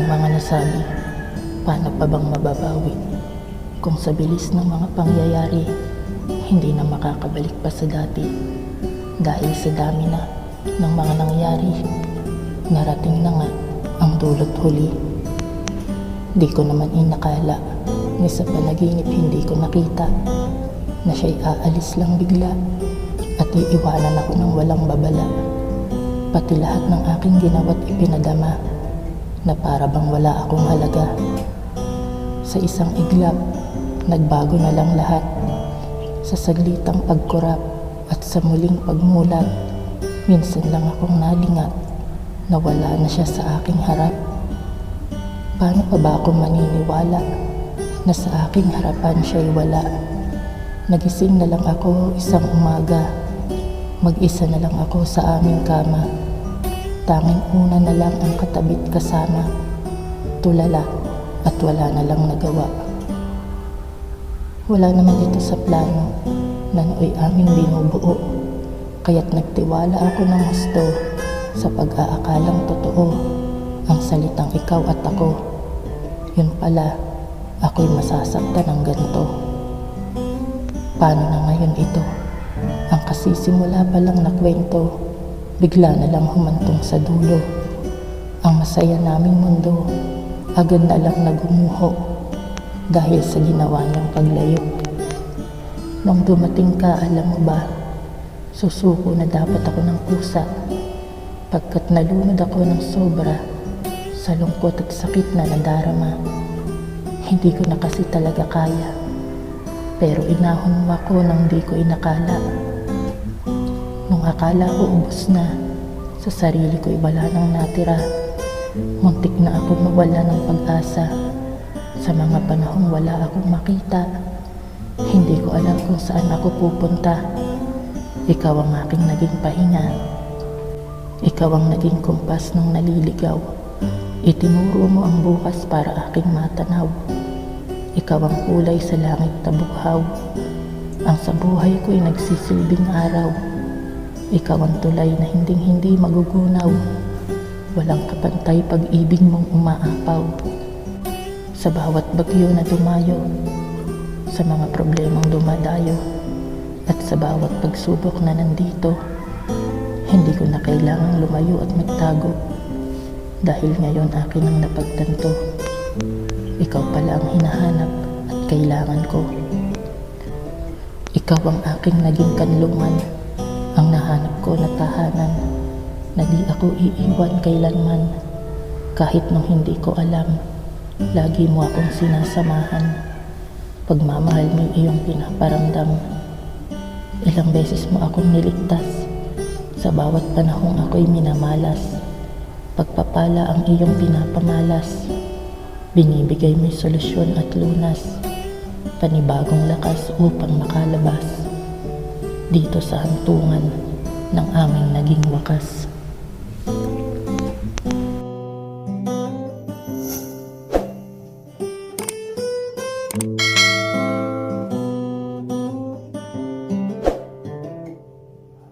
mga nasabi, paano pa bang mababawi? Kung sa bilis ng mga pangyayari, hindi na makakabalik pa sa dati. Dahil sa dami na ng mga nangyari, narating na nga ang dulot huli. Di ko naman inakala ni sa panaginip hindi ko nakita na siya'y aalis lang bigla at iiwanan ako ng walang babala. Pati lahat ng aking ginawa't ipinadama na para bang wala akong halaga. Sa isang iglap, nagbago na lang lahat. Sa saglitang pagkurap at sa muling pagmulat, minsan lang akong nalingat na wala na siya sa aking harap. Paano pa ba ako maniniwala na sa aking harapan siya'y wala? Nagising na lang ako isang umaga, mag-isa na lang ako sa aming kama. Tanging una na lang ang katabit kasama, tulala at wala na lang nagawa. Wala naman ito sa plano na nooy aming binubuo, kaya't nagtiwala ako ng husto sa pag-aakalang totoo ang salitang ikaw at ako. Yun pala, ako'y masasaktan ng ganito. Paano na ngayon ito? Ang kasisimula pa lang na kwento, bigla na lang humantong sa dulo. Ang masaya naming mundo, agad na lang nagumuho dahil sa ginawa niyang paglayo. Nung dumating ka, alam mo ba, susuko na dapat ako ng pusa, pagkat nalunod ako ng sobra sa lungkot at sakit na nadarama. Hindi ko na kasi talaga kaya, pero inahon mo ako nang di ko inakala. Nung akala ko ubos na, sa sarili ko'y wala nang natira. Muntik na ako mawala ng pag-asa. Sa mga panahong wala akong makita, hindi ko alam kung saan ako pupunta. Ikaw ang aking naging pahinga. Ikaw ang naging kumpas nung naliligaw. Itinuro mo ang bukas para aking matanaw. Ikaw ang kulay sa langit na bughaw. Ang sa buhay ko'y nagsisilbing araw. Ikaw ang tulay na hinding-hindi magugunaw. Walang kapantay pag-ibig mong umaapaw. Sa bawat bagyo na dumayo, sa mga problemang dumadayo, at sa bawat pagsubok na nandito, hindi ko na kailangang lumayo at magtago. Dahil ngayon akin ang napagtanto, ikaw pala ang hinahanap at kailangan ko. Ikaw ang aking naging kanlungan, ang nahanap ko na tahanan, na di ako iiwan kailanman. Kahit nung hindi ko alam, lagi mo akong sinasamahan. Pagmamahal mo iyong pinaparamdam. Ilang beses mo akong niligtas, sa bawat panahong ako'y minamalas. Pagpapala ang iyong pinapamalas, binibigay mo'y solusyon at lunas, panibagong lakas upang makalabas dito sa hantungan ng aming naging wakas.